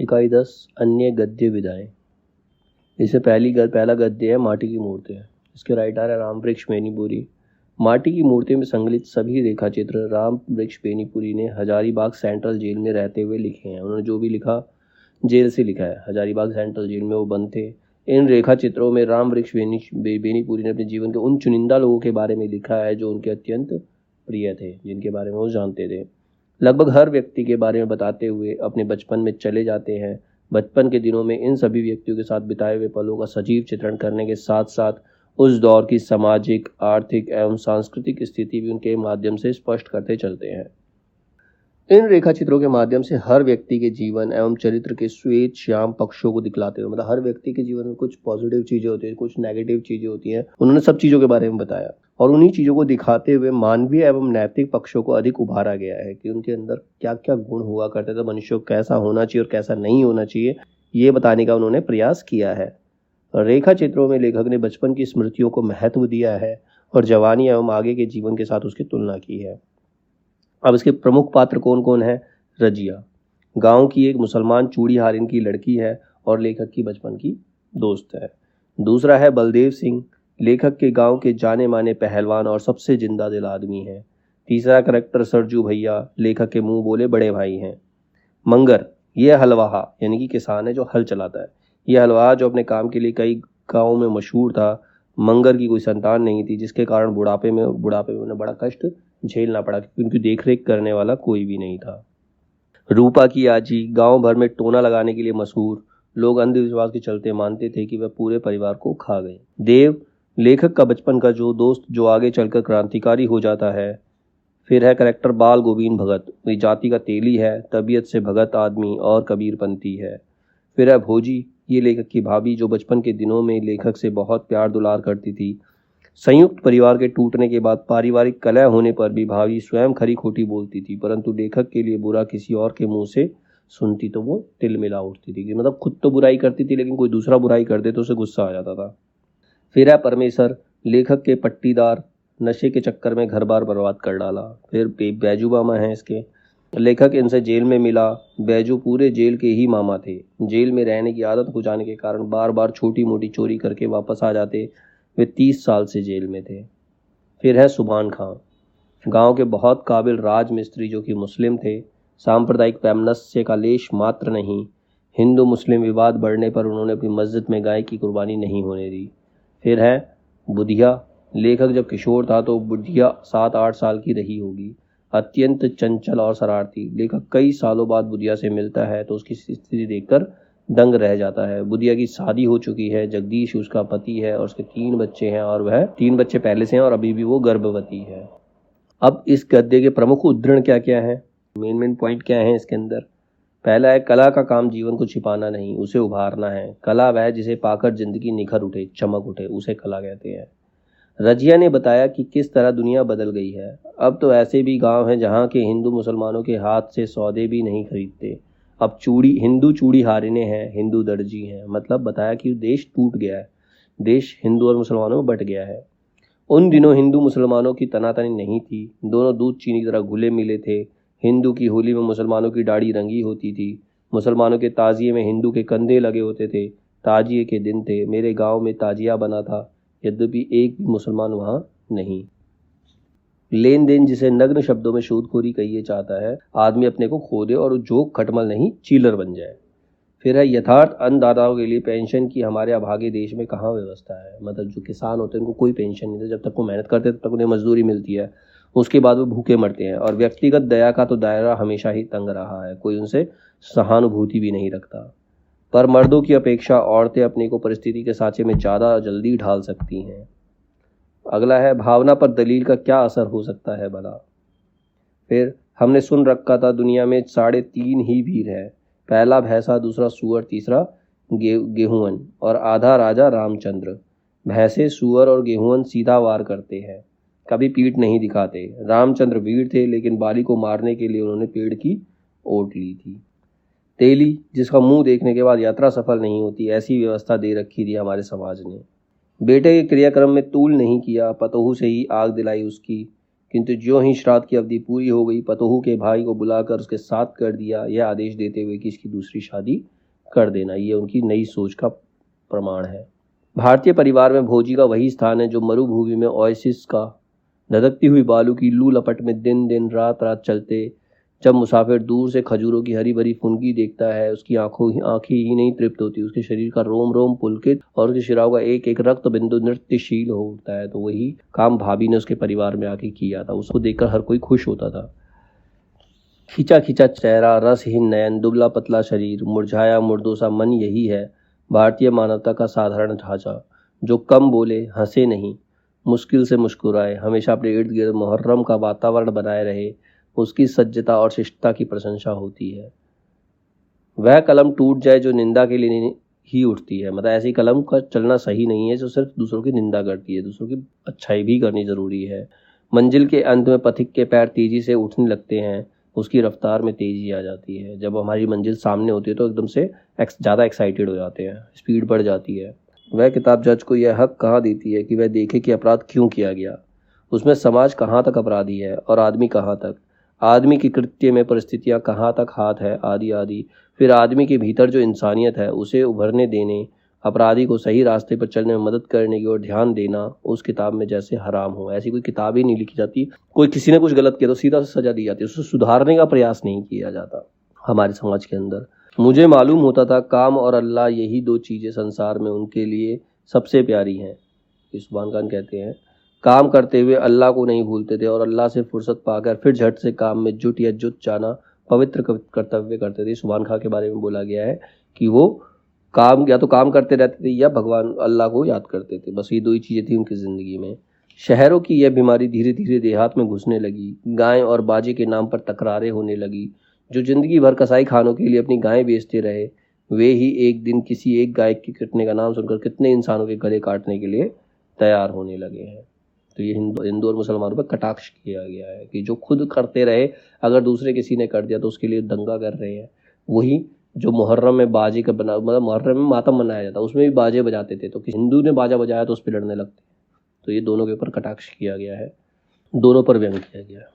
इकाई 10 अन्य गद्य विधाएं। इससे पहला गद्य है माटी की मूर्तियाँ। इसके राइटर है राम वृक्ष बेनीपुरी। माटी की मूर्ति में संकलित सभी रेखा चित्र राम वृक्ष बेनीपुरी ने हजारीबाग सेंट्रल जेल में रहते हुए लिखे हैं। उन्होंने जो भी लिखा जेल से लिखा है। हजारीबाग सेंट्रल जेल में वो बंद थे। इन रेखा चित्रों में राम वृक्ष बेनीपुरी ने अपने जीवन के उन चुनिंदा लोगों के बारे में लिखा है जो उनके अत्यंत प्रिय थे, जिनके बारे में वो जानते थे। लगभग हर व्यक्ति के बारे में बताते हुए अपने बचपन में चले जाते हैं। बचपन के दिनों में इन सभी व्यक्तियों के साथ बिताए हुए पलों का सजीव चित्रण करने के साथ साथ उस दौर की सामाजिक, आर्थिक एवं सांस्कृतिक स्थिति भी उनके माध्यम से स्पष्ट करते चलते हैं। इन रेखा चित्रों के माध्यम से हर व्यक्ति के जीवन एवं चरित्र के श्वेत श्याम पक्षों को दिखलाते हुए, मतलब हर व्यक्ति के जीवन में कुछ पॉजिटिव चीजें होती हैं, कुछ नेगेटिव चीजें होती हैं, उन्होंने सब चीजों के बारे में बताया और उन्हीं चीजों को दिखाते हुए मानवीय एवं नैतिक पक्षों को अधिक उभारा गया है कि उनके अंदर क्या क्या गुण हुआ करते थे, मनुष्य को कैसा होना चाहिए और कैसा नहीं होना चाहिए, ये बताने का उन्होंने प्रयास किया है। रेखा चित्रों में लेखक ने बचपन की स्मृतियों को महत्व दिया है और जवानी एवं आगे के जीवन के साथ उसकी तुलना की है। अब इसके प्रमुख पात्र कौन कौन है? रजिया गांव की एक मुसलमान चूड़ीहारिन की लड़की है और लेखक की बचपन की दोस्त है। दूसरा है बलदेव सिंह, लेखक के गांव के जाने माने पहलवान और सबसे जिंदा दिल आदमी है। तीसरा कैरेक्टर सरजू भैया, लेखक के मुंह बोले बड़े भाई हैं। मंगर, यह हलवाहा यानी कि किसान है जो हल चलाता है। यह हलवाहा जो अपने काम के लिए कई गाँव में मशहूर था। मंगर की कोई संतान नहीं थी, जिसके कारण बुढ़ापे में उन्हें बड़ा कष्ट झेलना पड़ा क्योंकि उनकी देखरेख करने वाला कोई भी नहीं था। रूपा की आजी गांव भर में टोना लगाने के लिए मशहूर। लोग अंधविश्वास के चलते मानते थे कि वह पूरे परिवार को खा गए। देव, लेखक का बचपन का जो दोस्त जो आगे चलकर क्रांतिकारी हो जाता है। फिर है कैरेक्टर बाल गोविंद भगत, वही जाति का तेली है, तबीयत से भगत आदमी और कबीरपंथी है। फिर है भोजी, ये लेखक की भाभी जो बचपन के दिनों में लेखक से बहुत प्यार दुलार करती थी। संयुक्त परिवार के टूटने के बाद पारिवारिक कलह होने पर भी भाभी स्वयं खरी खोटी बोलती थी, परंतु लेखक के लिए बुरा किसी और के मुंह से सुनती तो वो तिल मिला उठती थी। मतलब खुद तो बुराई करती थी लेकिन कोई दूसरा बुराई कर दे तो उसे गुस्सा आ जाता था। फिर है परमेश्वर, लेखक के पट्टीदार, नशे के चक्कर में घर बार बर्बाद कर डाला। फिर बैजू मामा हैं इसके, लेखक इनसे जेल में मिला। बैजू पूरे जेल के ही मामा थे। जेल में रहने की आदत हो जाने के कारण बार बार छोटी मोटी चोरी करके वापस आ जाते। वे 30 साल से जेल में थे। फिर है सुभान खां, गांव के बहुत काबिल राजमिस्त्री जो कि मुस्लिम थे। सांप्रदायिक वैमनस्य का लेश मात्र नहीं। हिंदू मुस्लिम विवाद बढ़ने पर उन्होंने अपनी मस्जिद में गाय की कुर्बानी नहीं होने दी। फिर है बुधिया, लेखक जब किशोर था तो बुधिया 7-8 साल की रही होगी। अत्यंत चंचल और शरारती। लेखक कई सालों बाद बुधिया से मिलता है तो उसकी स्थिति देखकर दंग रह जाता है। बुधिया की शादी हो चुकी है, जगदीश उसका पति है और उसके 3 बच्चे हैं और वह 3 बच्चे पहले से हैं और अभी भी वो गर्भवती है। अब इस गद्य के प्रमुख उद्धरण क्या क्या है, मेन पॉइंट क्या है इसके अंदर? पहला है कला का काम जीवन को छिपाना नहीं, उसे उभारना है। कला वह जिसे पाकर जिंदगी निखर उठे, चमक उठे, उसे कला कहते हैं। रजिया ने बताया कि किस तरह दुनिया बदल गई है। अब तो ऐसे भी गांव हैं जहां के हिंदू मुसलमानों के हाथ से सौदे भी नहीं खरीदते। अब हिंदू चूड़ी हारिने हैं, हिंदू दर्जी हैं। मतलब बताया कि देश टूट गया है, देश हिंदू और मुसलमानों में बट गया है। उन दिनों हिंदू मुसलमानों की तनातनी नहीं थी, दोनों दूध चीनी की तरह घुले मिले थे। हिंदू की होली में मुसलमानों की दाढ़ी रंगी होती थी। मुसलमानों के ताजिए में हिंदू के कंधे लगे होते थे। ताजिए के दिन थे, मेरे गाँव में ताजिया बना था, यद्यपि एक भी मुसलमान वहां नहीं। लेन देन जिसे नग्न शब्दों में सूदखोरी कहिए चाहता है, आदमी अपने को खो दे और जो खटमल नहीं चीलर बन जाए। फिर है यथार्थ अन्नदाताओं के लिए पेंशन की हमारे अभागे देश में कहाँ व्यवस्था है। मतलब जो किसान होते हैं उनको कोई पेंशन नहीं देते, जब तक वो मेहनत करते तब तक उन्हें मजदूरी मिलती है, उसके बाद वो भूखे मरते हैं। और व्यक्तिगत दया का तो दायरा हमेशा ही तंग रहा है, कोई उनसे सहानुभूति भी नहीं रखता। पर मर्दों की अपेक्षा औरतें अपने को परिस्थिति के सांचे में ज़्यादा जल्दी ढाल सकती हैं। अगला है भावना पर दलील का क्या असर हो सकता है भला। फिर हमने सुन रखा था दुनिया में 3.5 ही वीर है, पहला भैंसा, दूसरा सूअर, तीसरा गेहूंवन और आधा राजा रामचंद्र। भैंसे, सूअर और गेहूंवन सीधा वार करते हैं, कभी पीठ नहीं दिखाते। रामचंद्र वीर थे लेकिन बाली को मारने के लिए उन्होंने पेड़ की ओट ली थी। तेली, जिसका मुंह देखने के बाद यात्रा सफल नहीं होती, ऐसी व्यवस्था दे रखी थी हमारे समाज ने। बेटे के क्रियाक्रम में तूल नहीं किया, पतोहू से ही आग दिलाई उसकी। किंतु ज्यों ही श्राद्ध की अवधि पूरी हो गई, पतोहू के भाई को बुलाकर उसके साथ कर दिया, यह आदेश देते हुए कि इसकी दूसरी शादी कर देना। ये उनकी नई सोच का प्रमाण है। भारतीय परिवार में भोजी का वही स्थान है जो मरुभूमि में ओएसिस का। धधकती हुई बालू की लू लपट में दिन दिन रात रात चलते जब मुसाफिर दूर से खजूरों की हरी भरी फुनगी देखता है, उसकी आंखें ही नहीं तृप्त होती, उसके शरीर का रोम रोम पुलकित और उसके शिराओं का एक एक रक्त बिंदु नृत्यशील हो उठता है। तो वही काम भाभी ने उसके परिवार में आके किया था। उसको देखकर हर कोई खुश होता था। खींचा खींचा चेहरा, रसहीन नयन, दुबला पतला शरीर, मुरझाया मुर्दोसा मन, यही है भारतीय मानवता का साधारण ढांचा। जो कम बोले, हंसे नहीं, मुश्किल से मुस्कुराए, हमेशा अपने इर्द गिर्द मुहर्रम का वातावरण बनाए रहे, उसकी सज्जता और शिष्टता की प्रशंसा होती है। वह कलम टूट जाए जो निंदा के लिए ही उठती है। मतलब ऐसी कलम का चलना सही नहीं है जो सिर्फ दूसरों की निंदा करती है। दूसरों की अच्छाई भी करनी जरूरी है। मंजिल के अंत में पथिक के पैर तेजी से उठने लगते हैं, उसकी रफ्तार में तेजी आ जाती है। जब हमारी मंजिल सामने होती है तो एकदम से ज़्यादा एक्साइटेड हो जाते हैं, स्पीड बढ़ जाती है। वह किताब जज को यह हक कहाँ देती है कि वह देखे कि अपराध क्यों किया गया, उसमें समाज कहाँ तक अपराधी है और आदमी कहाँ तक, आदमी की कृत्य में परिस्थितियाँ कहाँ तक हाथ है, आदि आदि। फिर आदमी के भीतर जो इंसानियत है उसे उभरने देने, अपराधी को सही रास्ते पर चलने में मदद करने की ओर ध्यान देना उस किताब में जैसे हराम हो। ऐसी कोई किताब ही नहीं लिखी जाती। कोई किसी ने कुछ गलत किया तो सीधा सजा दी जाती है, उसको सुधारने का प्रयास नहीं किया जाता हमारे समाज के अंदर। मुझे मालूम होता था काम और अल्लाह यही दो चीज़ें संसार में उनके लिए सबसे प्यारी हैं। सुभान खान कहते हैं काम करते हुए अल्लाह को नहीं भूलते थे और अल्लाह से फुर्सत पाकर फिर झट से काम में जुट जाना पवित्र कर्तव्य करते थे। सुभान खान के बारे में बोला गया है कि वो काम या तो काम करते रहते थे या भगवान अल्लाह को याद करते थे। बस ये दो ही चीज़ें थी उनकी ज़िंदगी में। शहरों की यह बीमारी धीरे धीरे देहात में घुसने लगी। गाय और बाजे के नाम पर तकरारें होने लगी। जो जिंदगी भर कसाई खानों के लिए अपनी गायें बेचते रहे, वे ही एक दिन किसी एक गाय के कटने का नाम सुनकर कितने इंसानों के गले काटने के लिए तैयार होने लगे हैं। तो ये हिंदू और मुसलमानों पर कटाक्ष किया गया है कि जो खुद करते रहे, अगर दूसरे किसी ने कर दिया तो उसके लिए दंगा कर रहे हैं। वही जो मुहर्रम में बाजे का बना, मतलब मुहर्रम में मातम मनाया जाता, उसमें भी बाजे बजाते थे, तो किसी हिंदू ने बाजा बजाया तो उस पर लड़ने लगते। तो ये दोनों के ऊपर कटाक्ष किया गया है, दोनों पर व्यंग किया गया है।